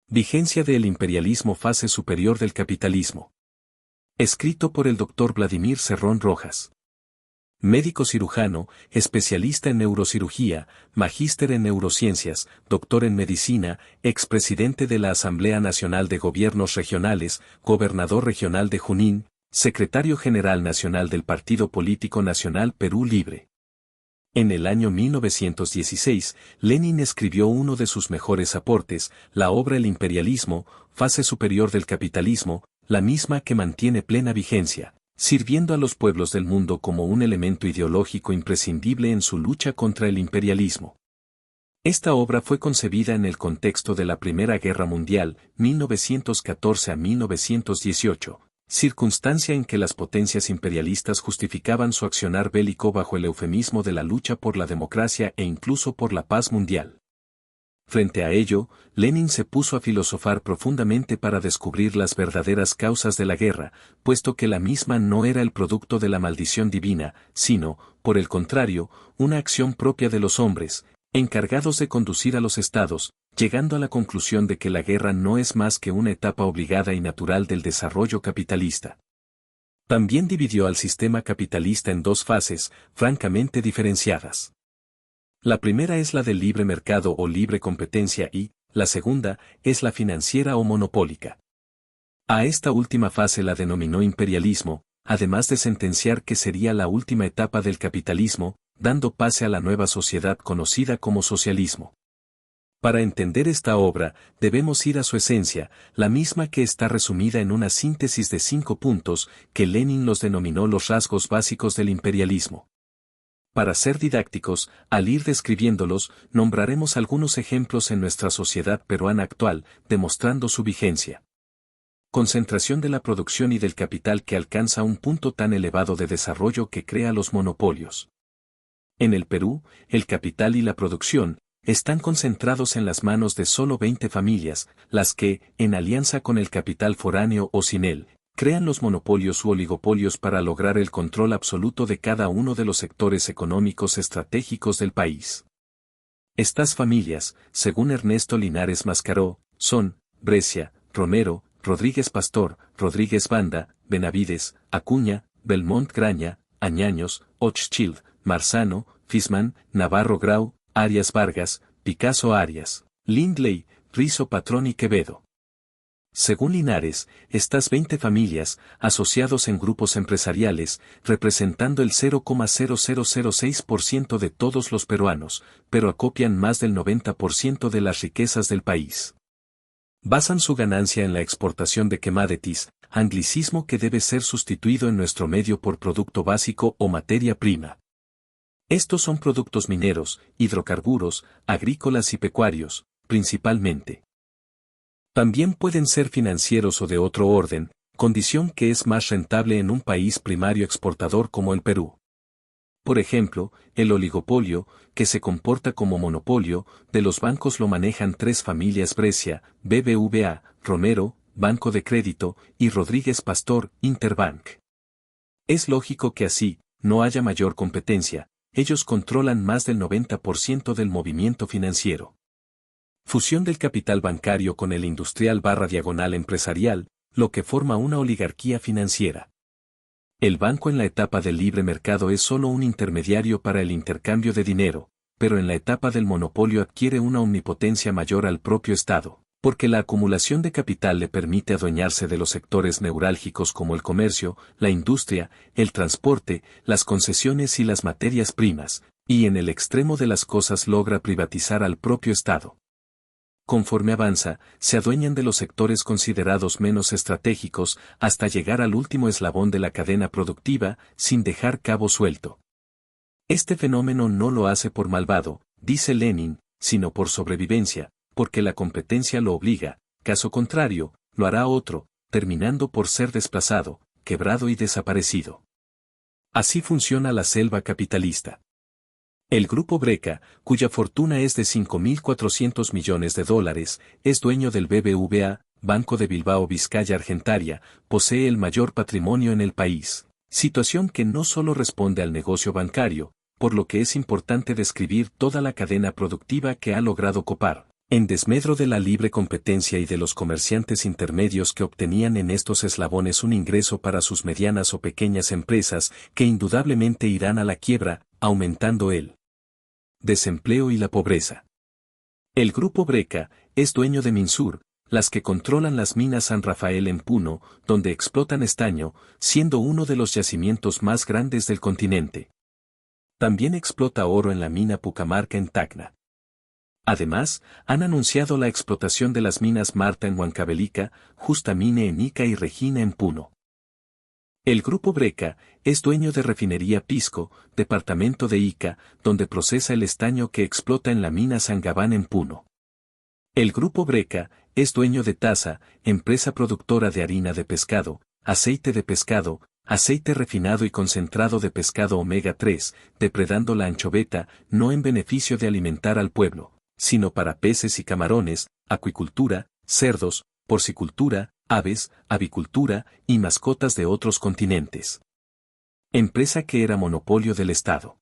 Vigencia del imperialismo, fase superior del capitalismo. Escrito por el Dr. Vladimir Cerrón Rojas. Médico cirujano, especialista en neurocirugía, magíster en neurociencias, doctor en medicina, expresidente de la Asamblea Nacional de Gobiernos Regionales, gobernador regional de Junín, secretario general nacional del Partido Político Nacional Perú Libre. En el año 1916, Lenin escribió uno de sus mejores aportes, la obra El imperialismo, fase superior del capitalismo, la misma que mantiene plena vigencia, sirviendo a los pueblos del mundo como un elemento ideológico imprescindible en su lucha contra el imperialismo. Esta obra fue concebida en el contexto de la Primera Guerra Mundial, 1914 a 1918. Circunstancia en que las potencias imperialistas justificaban su accionar bélico bajo el eufemismo de la lucha por la democracia e incluso por la paz mundial. Frente a ello, Lenin se puso a filosofar profundamente para descubrir las verdaderas causas de la guerra, puesto que la misma no era el producto de la maldición divina, sino, por el contrario, una acción propia de los hombres, encargados de conducir a los estados, llegando a la conclusión de que la guerra no es más que una etapa obligada y natural del desarrollo capitalista. También dividió al sistema capitalista en dos fases, francamente diferenciadas. La primera es la del libre mercado o libre competencia y, la segunda, es la financiera o monopólica. A esta última fase la denominó imperialismo, además de sentenciar que sería la última etapa del capitalismo, dando pase a la nueva sociedad conocida como socialismo. Para entender esta obra, debemos ir a su esencia, la misma que está resumida en una síntesis de 5 puntos, que Lenin los denominó los rasgos básicos del imperialismo. Para ser didácticos, al ir describiéndolos, nombraremos algunos ejemplos en nuestra sociedad peruana actual, demostrando su vigencia. Concentración de la producción y del capital que alcanza un punto tan elevado de desarrollo que crea los monopolios. En el Perú, el capital y la producción están concentrados en las manos de solo 20 familias, las que, en alianza con el capital foráneo o sin él, crean los monopolios u oligopolios para lograr el control absoluto de cada uno de los sectores económicos estratégicos del país. Estas familias, según Ernesto Linares Mascaró, son Brescia, Romero, Rodríguez Pastor, Rodríguez Banda, Benavides, Acuña, Belmont Graña, Añaños, Hochschild, Marzano, Fisman, Navarro Grau, Arias Vargas, Picasso Arias, Lindley, Rizo Patrón y Quevedo. Según Linares, estas 20 familias, asociados en grupos empresariales, representando el 0,0006% de todos los peruanos, pero acopian más del 90% de las riquezas del país. Basan su ganancia en la exportación de commodities, anglicismo que debe ser sustituido en nuestro medio por producto básico o materia prima. Estos son productos mineros, hidrocarburos, agrícolas y pecuarios, principalmente. También pueden ser financieros o de otro orden, condición que es más rentable en un país primario exportador como el Perú. Por ejemplo, el oligopolio, que se comporta como monopolio, de los bancos lo manejan 3 familias: Brescia, BBVA, Romero, Banco de Crédito, y Rodríguez Pastor, Interbank. Es lógico que así, no haya mayor competencia. Ellos controlan más del 90% del movimiento financiero. Fusión del capital bancario con el industrial / empresarial, lo que forma una oligarquía financiera. El banco en la etapa del libre mercado es solo un intermediario para el intercambio de dinero, pero en la etapa del monopolio adquiere una omnipotencia mayor al propio Estado, porque la acumulación de capital le permite adueñarse de los sectores neurálgicos como el comercio, la industria, el transporte, las concesiones y las materias primas, y en el extremo de las cosas logra privatizar al propio Estado. Conforme avanza, se adueñan de los sectores considerados menos estratégicos hasta llegar al último eslabón de la cadena productiva, sin dejar cabo suelto. Este fenómeno no lo hace por malvado, dice Lenin, sino por sobrevivencia, porque la competencia lo obliga, caso contrario, lo hará otro, terminando por ser desplazado, quebrado y desaparecido. Así funciona la selva capitalista. El grupo Breca, cuya fortuna es de 5.400 millones de dólares, es dueño del BBVA, Banco de Bilbao Vizcaya Argentaria, posee el mayor patrimonio en el país, situación que no solo responde al negocio bancario, por lo que es importante describir toda la cadena productiva que ha logrado copar, en desmedro de la libre competencia y de los comerciantes intermedios que obtenían en estos eslabones un ingreso para sus medianas o pequeñas empresas que indudablemente irán a la quiebra, aumentando el desempleo y la pobreza. El grupo Breca es dueño de Minsur, las que controlan las minas San Rafael en Puno, donde explotan estaño, siendo uno de los yacimientos más grandes del continente. También explota oro en la mina Pucamarca en Tacna. Además, han anunciado la explotación de las minas Marta en Huancavelica, Justamine en Ica y Regina en Puno. El grupo Breca es dueño de Refinería Pisco, departamento de Ica, donde procesa el estaño que explota en la mina San Gabán en Puno. El grupo Breca es dueño de Tasa, empresa productora de harina de pescado, aceite de pescado, aceite refinado y concentrado de pescado omega 3, depredando la anchoveta, no en beneficio de alimentar al pueblo, sino para peces y camarones, acuicultura, cerdos, porcicultura, aves, avicultura y mascotas de otros continentes. Empresa que era monopolio del Estado.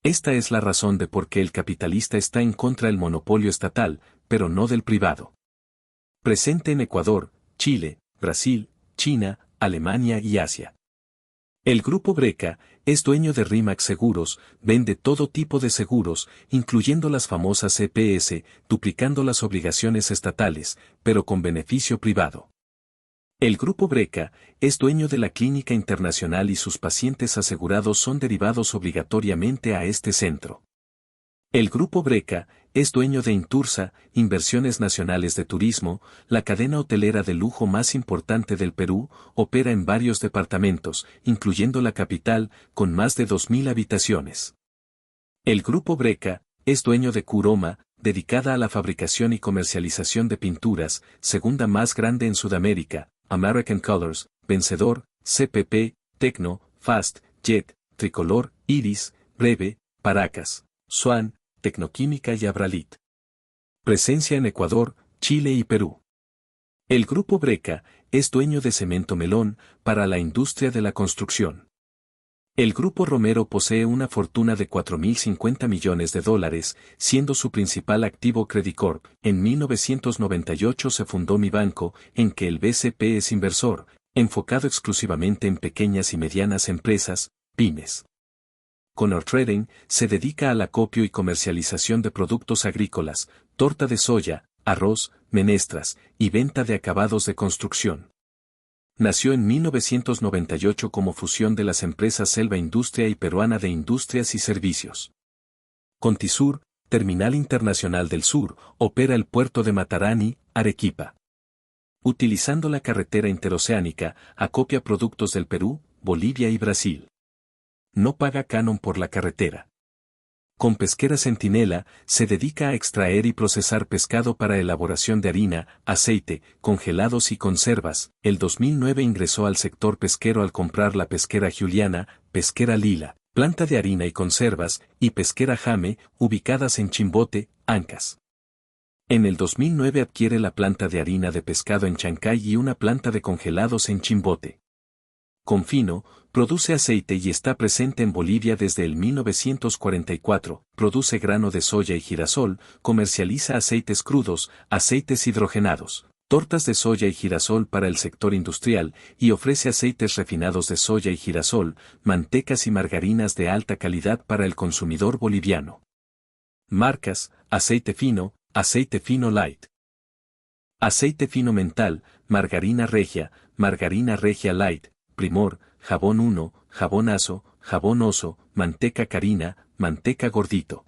Esta es la razón de por qué el capitalista está en contra del monopolio estatal, pero no del privado. Presente en Ecuador, Chile, Brasil, China, Alemania y Asia. El grupo Breca es dueño de Rimax Seguros, vende todo tipo de seguros, incluyendo las famosas EPS, duplicando las obligaciones estatales, pero con beneficio privado. El grupo Breca es dueño de la Clínica Internacional y sus pacientes asegurados son derivados obligatoriamente a este centro. El grupo Breca es dueño de Intursa, Inversiones Nacionales de Turismo, la cadena hotelera de lujo más importante del Perú, opera en varios departamentos, incluyendo la capital, con más de 2.000 habitaciones. El grupo Breca es dueño de Kuroma, dedicada a la fabricación y comercialización de pinturas, segunda más grande en Sudamérica, American Colors, Vencedor, CPP, Tecno, Fast, Jet, Tricolor, Iris, Breve, Paracas, Swan, Tecnoquímica y Abralit. Presencia en Ecuador, Chile y Perú. El grupo Breca es dueño de Cemento Melón para la industria de la construcción. El grupo Romero posee una fortuna de 4.050 millones de dólares, siendo su principal activo Credicorp. En 1998 se fundó Mi Banco, en que el BCP es inversor, enfocado exclusivamente en pequeñas y medianas empresas, pymes. Conor Trading se dedica al acopio y comercialización de productos agrícolas, torta de soya, arroz, menestras y venta de acabados de construcción. Nació en 1998 como fusión de las empresas Selva Industria y Peruana de Industrias y Servicios. Contisur, Terminal Internacional del Sur, opera el puerto de Matarani, Arequipa. Utilizando la carretera interoceánica, acopia productos del Perú, Bolivia y Brasil. No paga canon por la carretera. Con Pesquera Centinela, se dedica a extraer y procesar pescado para elaboración de harina, aceite, congelados y conservas. El 2009 ingresó al sector pesquero al comprar la Pesquera Juliana, Pesquera Lila, planta de harina y conservas, y Pesquera Jame, ubicadas en Chimbote, Ancash. En el 2009 adquiere la planta de harina de pescado en Chancay y una planta de congelados en Chimbote. Confino, produce aceite y está presente en Bolivia desde el 1944, produce grano de soya y girasol, comercializa aceites crudos, aceites hidrogenados, tortas de soya y girasol para el sector industrial, y ofrece aceites refinados de soya y girasol, mantecas y margarinas de alta calidad para el consumidor boliviano. Marcas: aceite fino light. Aceite fino mental, margarina regia light, Primor, jabón 1, jabón Aso, jabón Oso, manteca Carina, manteca Gordito.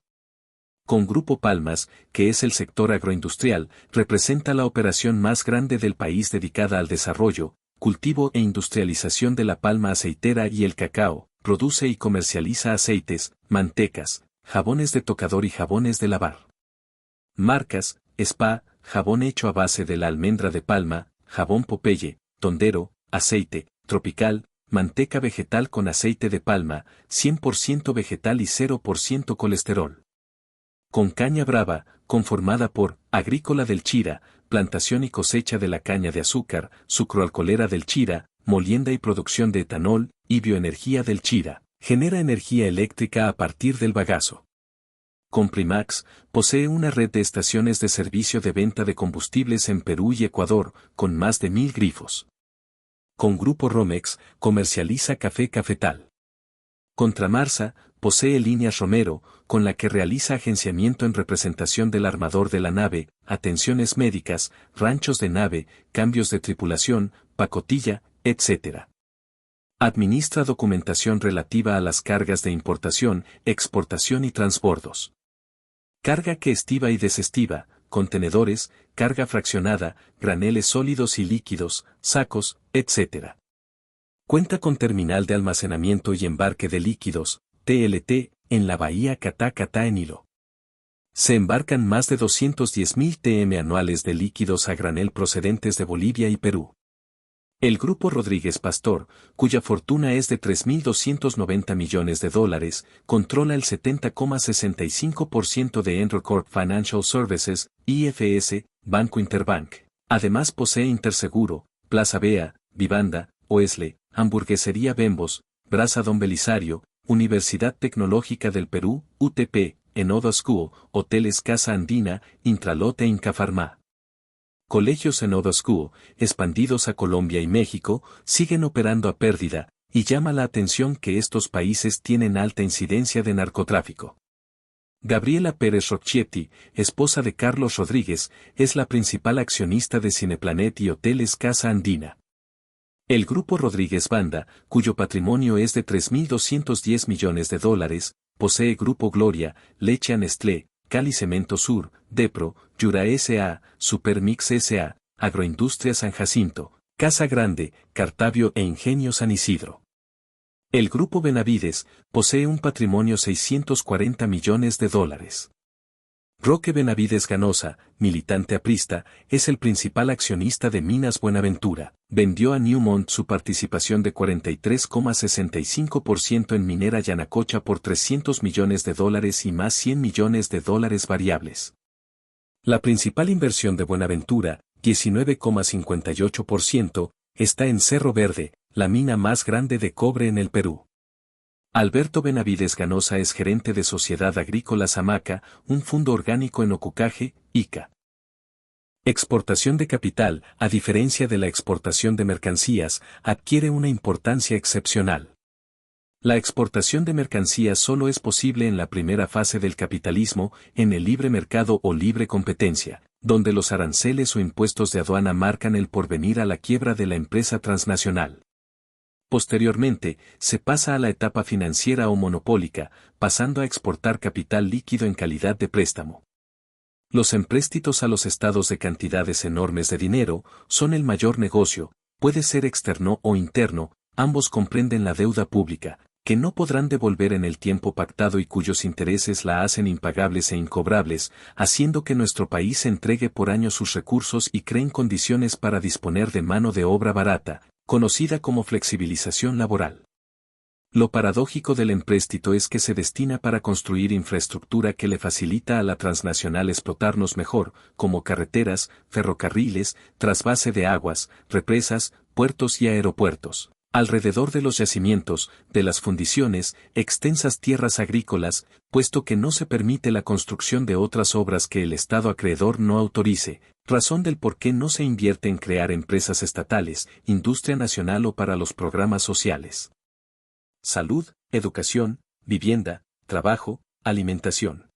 Con Grupo Palmas, que es el sector agroindustrial, representa la operación más grande del país dedicada al desarrollo, cultivo e industrialización de la palma aceitera y el cacao, produce y comercializa aceites, mantecas, jabones de tocador y jabones de lavar. Marcas: spa, jabón hecho a base de la almendra de palma, jabón Popeye, tondero, aceite, tropical, manteca vegetal con aceite de palma, 100% vegetal y 0% colesterol. Con caña brava, conformada por Agrícola del Chira, plantación y cosecha de la caña de azúcar, sucroalcoholera del Chira, molienda y producción de etanol, y bioenergía del Chira, genera energía eléctrica a partir del bagazo. Comprimax posee una red de estaciones de servicio de venta de combustibles en Perú y Ecuador, con más de 1000 grifos. Con Grupo Romex, comercializa café Cafetal. Contramarsa, posee líneas Romero, con la que realiza agenciamiento en representación del armador de la nave, atenciones médicas, ranchos de nave, cambios de tripulación, pacotilla, etc. Administra documentación relativa a las cargas de importación, exportación y transbordos. Carga que estiva y desestiva, contenedores, carga fraccionada, graneles sólidos y líquidos, sacos, etc. Cuenta con terminal de almacenamiento y embarque de líquidos, TLT, en la bahía Catá en Hilo. Se embarcan más de 210.000 TM anuales de líquidos a granel procedentes de Bolivia y Perú. El Grupo Rodríguez Pastor, cuya fortuna es de $3.290 millones, controla el 70,65% de Enrocorp Financial Services, IFS, Banco Interbank. Además posee Interseguro, Plaza Bea, Vivanda, Oesle, Hamburguesería Bembos, Brasa Don Belisario, Universidad Tecnológica del Perú, UTP, Enodo School, Hoteles Casa Andina, Intralote e Incafarma. Colegios Enodo School, expandidos a Colombia y México, siguen operando a pérdida, y llama la atención que estos países tienen alta incidencia de narcotráfico. Gabriela Pérez Rocchietti, esposa de Carlos Rodríguez, es la principal accionista de Cineplanet y Hoteles Casa Andina. El Grupo Rodríguez Banda, cuyo patrimonio es de $3.210 millones, posee Grupo Gloria, Leche Nestlé, Cali Cemento Sur, Depro, Yura S.A., Supermix S.A., Agroindustria San Jacinto, Casa Grande, Cartavio e Ingenio San Isidro. El Grupo Benavides posee un patrimonio $640 millones. Roque Benavides Ganosa, militante aprista, es el principal accionista de Minas Buenaventura. Vendió a Newmont su participación de 43,65% en Minera Yanacocha por $300 millones y más $100 millones variables. La principal inversión de Buenaventura, 19,58%, está en Cerro Verde, la mina más grande de cobre en el Perú. Alberto Benavides Ganosa es gerente de Sociedad Agrícola Samaca, un fondo orgánico en Ocucaje, Ica. Exportación de capital, a diferencia de la exportación de mercancías, adquiere una importancia excepcional. La exportación de mercancías solo es posible en la primera fase del capitalismo, en el libre mercado o libre competencia, donde los aranceles o impuestos de aduana marcan el porvenir a la quiebra de la empresa transnacional. Posteriormente, se pasa a la etapa financiera o monopólica, pasando a exportar capital líquido en calidad de préstamo. Los empréstitos a los estados de cantidades enormes de dinero son el mayor negocio, puede ser externo o interno, ambos comprenden la deuda pública, que no podrán devolver en el tiempo pactado y cuyos intereses la hacen impagables e incobrables, haciendo que nuestro país entregue por año sus recursos y creen condiciones para disponer de mano de obra barata, conocida como flexibilización laboral. Lo paradójico del empréstito es que se destina para construir infraestructura que le facilita a la transnacional explotarnos mejor, como carreteras, ferrocarriles, trasvase de aguas, represas, puertos y aeropuertos. Alrededor de los yacimientos, de las fundiciones, extensas tierras agrícolas, puesto que no se permite la construcción de otras obras que el Estado acreedor no autorice, razón del por qué no se invierte en crear empresas estatales, industria nacional o para los programas sociales. Salud, educación, vivienda, trabajo, alimentación.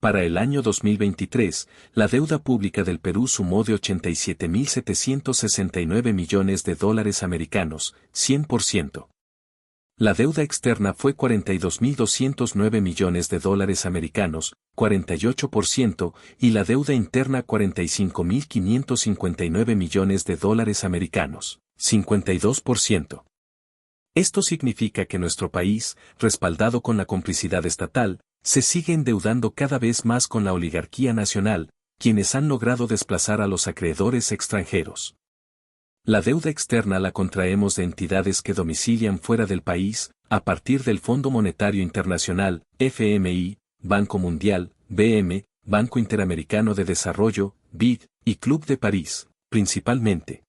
Para el año 2023, la deuda pública del Perú sumó de $87.769 millones americanos, 100%. La deuda externa fue $42.209 millones americanos, 48%, y la deuda interna $45.559 millones americanos, 52%. Esto significa que nuestro país, respaldado con la complicidad estatal, se sigue endeudando cada vez más con la oligarquía nacional, quienes han logrado desplazar a los acreedores extranjeros. La deuda externa la contraemos de entidades que domicilian fuera del país, a partir del Fondo Monetario Internacional, FMI, Banco Mundial, BM, Banco Interamericano de Desarrollo, BID, y Club de París, principalmente.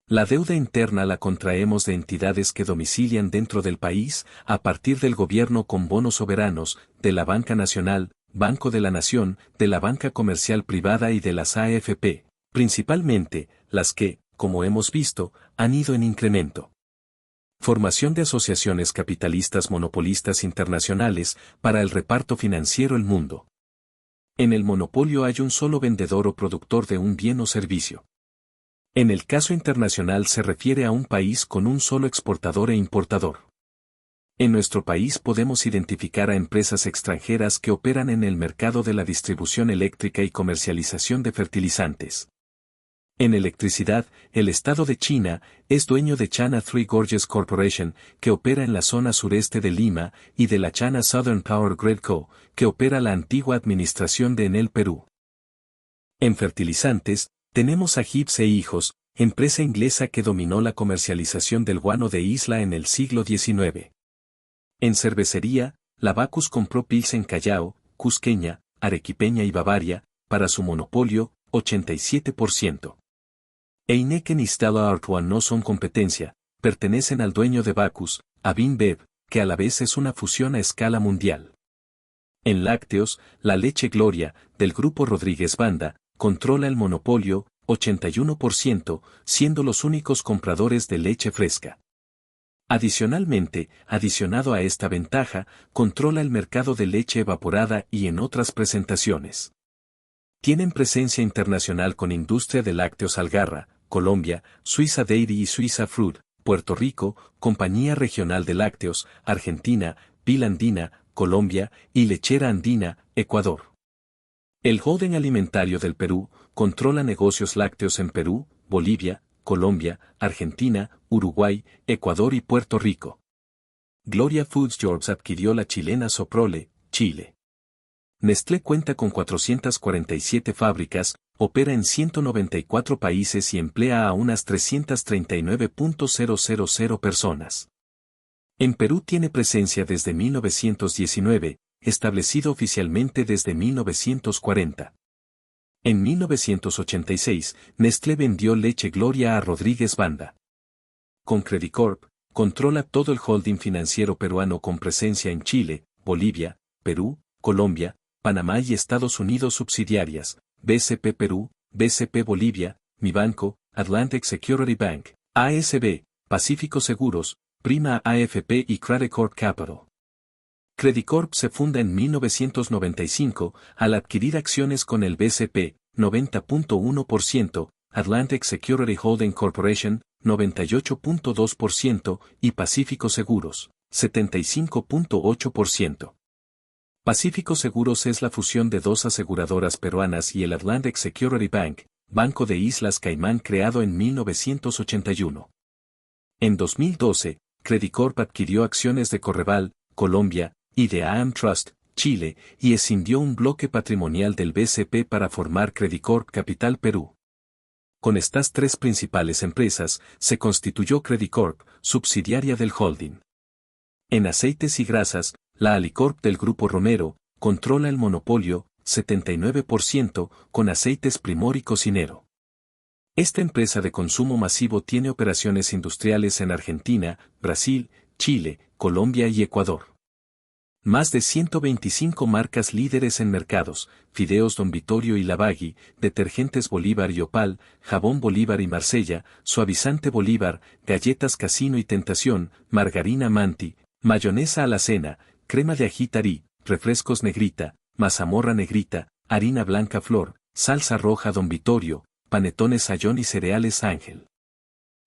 La deuda interna la contraemos de entidades que domicilian dentro del país, a partir del gobierno con bonos soberanos, de la Banca Nacional, Banco de la Nación, de la banca comercial privada y de las AFP, principalmente, las que, como hemos visto, han ido en incremento. Formación de asociaciones capitalistas monopolistas internacionales para el reparto financiero el mundo. En el monopolio hay un solo vendedor o productor de un bien o servicio. En el caso internacional se refiere a un país con un solo exportador e importador. En nuestro país podemos identificar a empresas extranjeras que operan en el mercado de la distribución eléctrica y comercialización de fertilizantes. En electricidad, el Estado de China es dueño de China Three Gorges Corporation, que opera en la zona sureste de Lima, y de la China Southern Power Grid Co., que opera la antigua administración de Enel Perú. En fertilizantes, tenemos a Gibbs e Hijos, empresa inglesa que dominó la comercialización del guano de Isla en el siglo XIX. En cervecería, la Bacus compró Pilsen Callao, Cusqueña, Arequipeña y Bavaria, para su monopolio, 87%. Heineken y Stella Artois no son competencia, pertenecen al dueño de Bacus, a InBev, que a la vez es una fusión a escala mundial. En lácteos, la leche Gloria, del grupo Rodríguez Banda, controla el monopolio, 81%, siendo los únicos compradores de leche fresca. Adicionalmente, adicionado a esta ventaja, controla el mercado de leche evaporada y en otras presentaciones. Tienen presencia internacional con industria de lácteos Algarra, Colombia, Suiza Dairy y Suiza Fruit, Puerto Rico, Compañía Regional de Lácteos, Argentina, Pil Andina, Colombia, y Lechera Andina, Ecuador. El holding alimentario del Perú controla negocios lácteos en Perú, Bolivia, Colombia, Argentina, Uruguay, Ecuador y Puerto Rico. Gloria Foods Jobs adquirió la chilena Soprole, Chile. Nestlé cuenta con 447 fábricas, opera en 194 países y emplea a unas 339.000 personas. En Perú tiene presencia desde 1919, establecido oficialmente desde 1940. En 1986, Nestlé vendió leche Gloria a Rodríguez Banda. Con Credicorp, controla todo el holding financiero peruano con presencia en Chile, Bolivia, Perú, Colombia, Panamá y Estados Unidos subsidiarias, BCP Perú, BCP Bolivia, Mibanco, Atlantic Security Bank, ASB, Pacífico Seguros, Prima AFP y Credicorp Capital. Credicorp se funda en 1995 al adquirir acciones con el BCP, 90.1%, Atlantic Security Holding Corporation, 98.2% y Pacífico Seguros, 75.8%. Pacífico Seguros es la fusión de dos aseguradoras peruanas y el Atlantic Security Bank, Banco de Islas Caimán creado en 1981. En 2012, Credicorp adquirió acciones de Correval, Colombia, y de AM Trust, Chile, y escindió un bloque patrimonial del BCP para formar Credicorp Capital Perú. Con estas tres principales empresas, se constituyó Credicorp, subsidiaria del holding. En aceites y grasas, la Alicorp del Grupo Romero, controla el monopolio, 79%, con aceites Primor y Cocinero. Esta empresa de consumo masivo tiene operaciones industriales en Argentina, Brasil, Chile, Colombia y Ecuador. Más de 125 marcas líderes en mercados, Fideos Don Vittorio y Lavagui, detergentes Bolívar y Opal, jabón Bolívar y Marsella, suavizante Bolívar, galletas Casino y Tentación, margarina Manti, mayonesa Alacena, crema de ají Tarí, refrescos Negrita, mazamorra Negrita, harina blanca Flor, salsa roja Don Vittorio, panetones Sayón y cereales Ángel.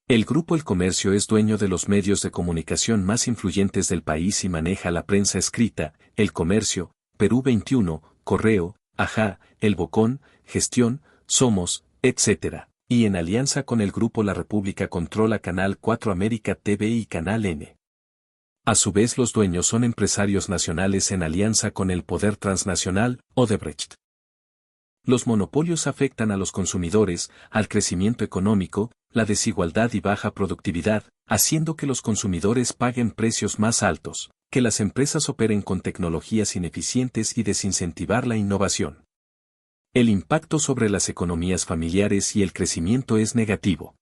El Grupo El Comercio es dueño de los medios de comunicación más influyentes del país y maneja la prensa escrita, El Comercio, Perú 21, Correo, Ajá, El Bocón, Gestión, Somos, etc. Y en alianza con el Grupo La República controla Canal 4 América TV y Canal N. A su vez los dueños son empresarios nacionales en alianza con el poder transnacional, Odebrecht. Los monopolios afectan a los consumidores, al crecimiento económico, la desigualdad y baja productividad, haciendo que los consumidores paguen precios más altos, que las empresas operen con tecnologías ineficientes y desincentivar la innovación. El impacto sobre las economías familiares y el crecimiento es negativo.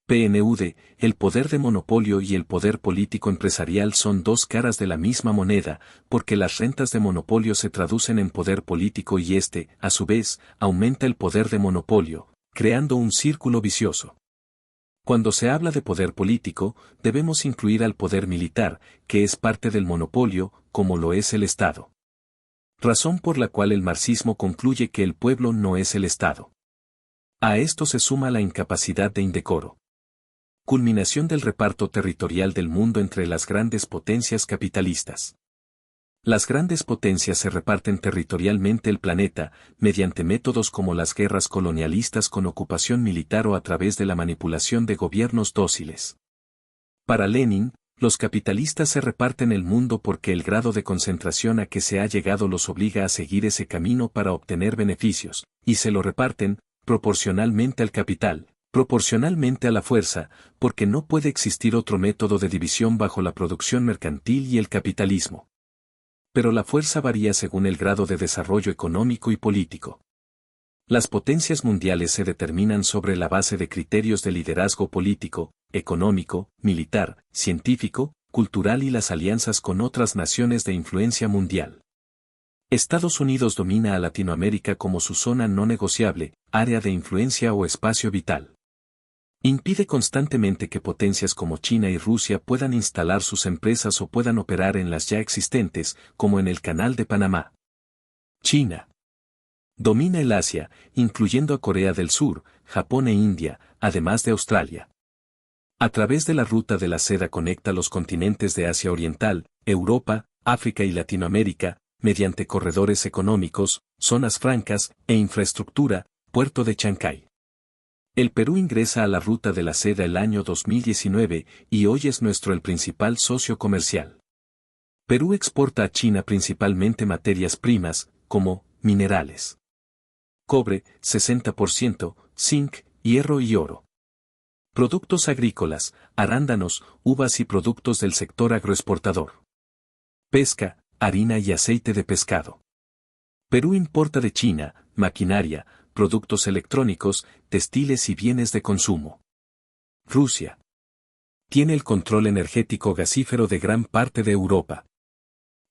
PNUD, el poder de monopolio y el poder político empresarial son dos caras de la misma moneda, porque las rentas de monopolio se traducen en poder político y este, a su vez, aumenta el poder de monopolio, creando un círculo vicioso. Cuando se habla de poder político, debemos incluir al poder militar, que es parte del monopolio, como lo es el Estado. Razón por la cual el marxismo concluye que el pueblo no es el Estado. A esto se suma la incapacidad de indecoro. Culminación del reparto territorial del mundo entre las grandes potencias capitalistas. Las grandes potencias se reparten territorialmente el planeta, mediante métodos como las guerras colonialistas con ocupación militar o a través de la manipulación de gobiernos dóciles. Para Lenin, los capitalistas se reparten el mundo porque el grado de concentración a que se ha llegado los obliga a seguir ese camino para obtener beneficios, y se lo reparten, proporcionalmente al capital, proporcionalmente a la fuerza, porque no puede existir otro método de división bajo la producción mercantil y el capitalismo. Pero la fuerza varía según el grado de desarrollo económico y político. Las potencias mundiales se determinan sobre la base de criterios de liderazgo político, económico, militar, científico, cultural y las alianzas con otras naciones de influencia mundial. Estados Unidos domina a Latinoamérica como su zona no negociable, área de influencia o espacio vital. Impide constantemente que potencias como China y Rusia puedan instalar sus empresas o puedan operar en las ya existentes, como en el Canal de Panamá. China domina el Asia, incluyendo a Corea del Sur, Japón e India, además de Australia. A través de la ruta de la seda conecta los continentes de Asia Oriental, Europa, África y Latinoamérica, mediante corredores económicos, zonas francas e infraestructura, puerto de Chancay. El Perú ingresa a la ruta de la seda el año 2019 y hoy es nuestro el principal socio comercial. Perú exporta a China principalmente materias primas, como minerales. Cobre, 60%, zinc, hierro y oro. Productos agrícolas, arándanos, uvas y productos del sector agroexportador. Pesca, harina y aceite de pescado. Perú importa de China, maquinaria, productos electrónicos, textiles y bienes de consumo. Rusia tiene el control energético gasífero de gran parte de Europa.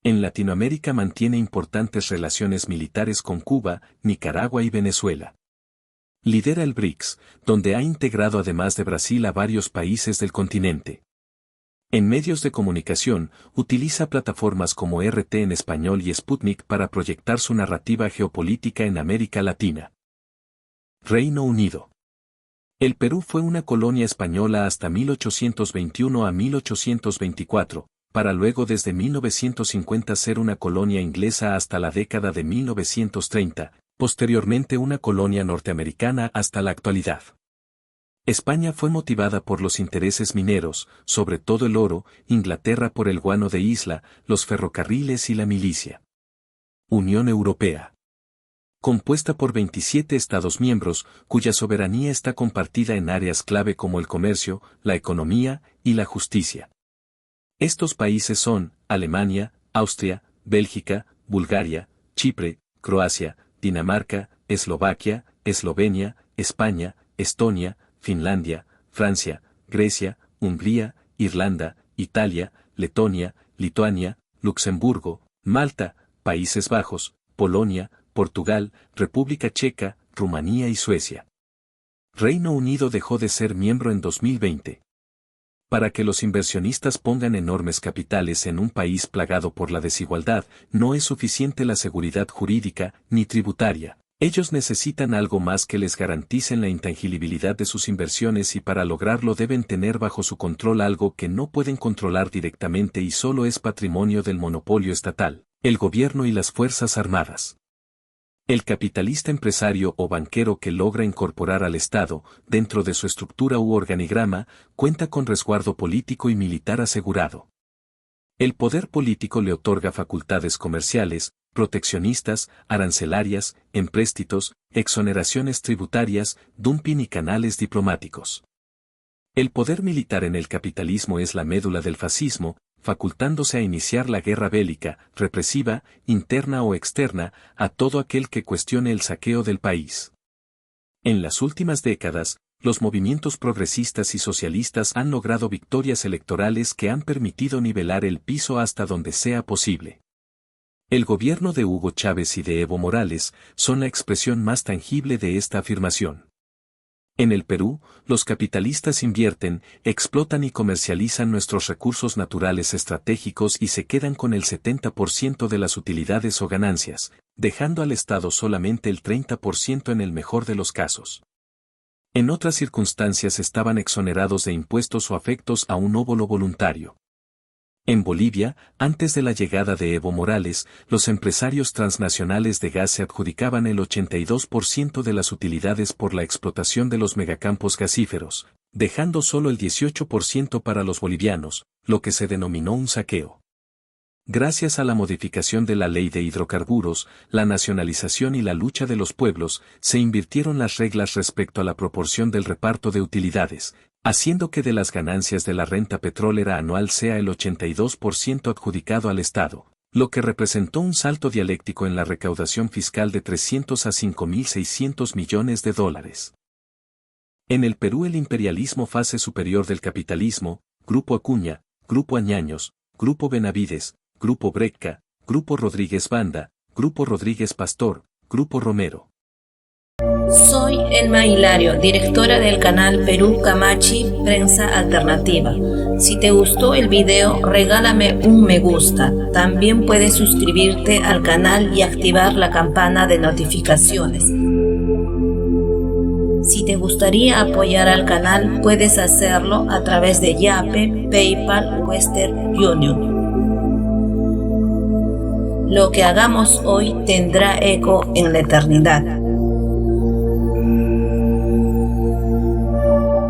En Latinoamérica mantiene importantes relaciones militares con Cuba, Nicaragua y Venezuela. Lidera el BRICS, donde ha integrado además de Brasil a varios países del continente. En medios de comunicación, utiliza plataformas como RT en español y Sputnik para proyectar su narrativa geopolítica en América Latina. Reino Unido. El Perú fue una colonia española hasta 1821 a 1824, para luego desde 1950 ser una colonia inglesa hasta la década de 1930, posteriormente una colonia norteamericana hasta la actualidad. España fue motivada por los intereses mineros, sobre todo el oro, Inglaterra por el guano de isla, los ferrocarriles y la milicia. Unión Europea. Compuesta por 27 Estados miembros, cuya soberanía está compartida en áreas clave como el comercio, la economía y la justicia. Estos países son Alemania, Austria, Bélgica, Bulgaria, Chipre, Croacia, Dinamarca, Eslovaquia, Eslovenia, España, Estonia, Finlandia, Francia, Grecia, Hungría, Irlanda, Italia, Letonia, Lituania, Luxemburgo, Malta, Países Bajos, Polonia, Portugal, República Checa, Rumanía y Suecia. Reino Unido dejó de ser miembro en 2020. Para que los inversionistas pongan enormes capitales en un país plagado por la desigualdad, no es suficiente la seguridad jurídica ni tributaria. Ellos necesitan algo más que les garanticen la intangibilidad de sus inversiones y para lograrlo deben tener bajo su control algo que no pueden controlar directamente y solo es patrimonio del monopolio estatal, el gobierno y las fuerzas armadas. El capitalista empresario o banquero que logra incorporar al Estado, dentro de su estructura u organigrama, cuenta con resguardo político y militar asegurado. El poder político le otorga facultades comerciales, proteccionistas, arancelarias, empréstitos, exoneraciones tributarias, dumping y canales diplomáticos. El poder militar en el capitalismo es la médula del fascismo, facultándose a iniciar la guerra bélica, represiva, interna o externa, a todo aquel que cuestione el saqueo del país. En las últimas décadas, los movimientos progresistas y socialistas han logrado victorias electorales que han permitido nivelar el piso hasta donde sea posible. El gobierno de Hugo Chávez y de Evo Morales son la expresión más tangible de esta afirmación. En el Perú, los capitalistas invierten, explotan y comercializan nuestros recursos naturales estratégicos y se quedan con el 70% de las utilidades o ganancias, dejando al Estado solamente el 30% en el mejor de los casos. En otras circunstancias estaban exonerados de impuestos o afectos a un óbolo voluntario. En Bolivia, antes de la llegada de Evo Morales, los empresarios transnacionales de gas se adjudicaban el 82% de las utilidades por la explotación de los megacampos gasíferos, dejando solo el 18% para los bolivianos, lo que se denominó un saqueo. Gracias a la modificación de la ley de hidrocarburos, la nacionalización y la lucha de los pueblos, se invirtieron las reglas respecto a la proporción del reparto de utilidades, haciendo que de las ganancias de la renta petrolera anual sea el 82% adjudicado al Estado, lo que representó un salto dialéctico en la recaudación fiscal de 300 a 5.600 millones de dólares. En el Perú el imperialismo fase superior del capitalismo, Grupo Acuña, Grupo Añaños, Grupo Benavides, Grupo Brecca, Grupo Rodríguez Banda, Grupo Rodríguez Pastor, Grupo Romero. Soy Elma Hilario, directora del canal Perú Camachi Prensa Alternativa. Si te gustó el video, regálame un me gusta. También puedes suscribirte al canal y activar la campana de notificaciones. Si te gustaría apoyar al canal, puedes hacerlo a través de Yape, PayPal, Western Union. Lo que hagamos hoy tendrá eco en la eternidad.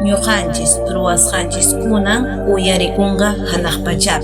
Ñuqanchis ruwasqanchis kunan uyarikunqa hanaqpachap.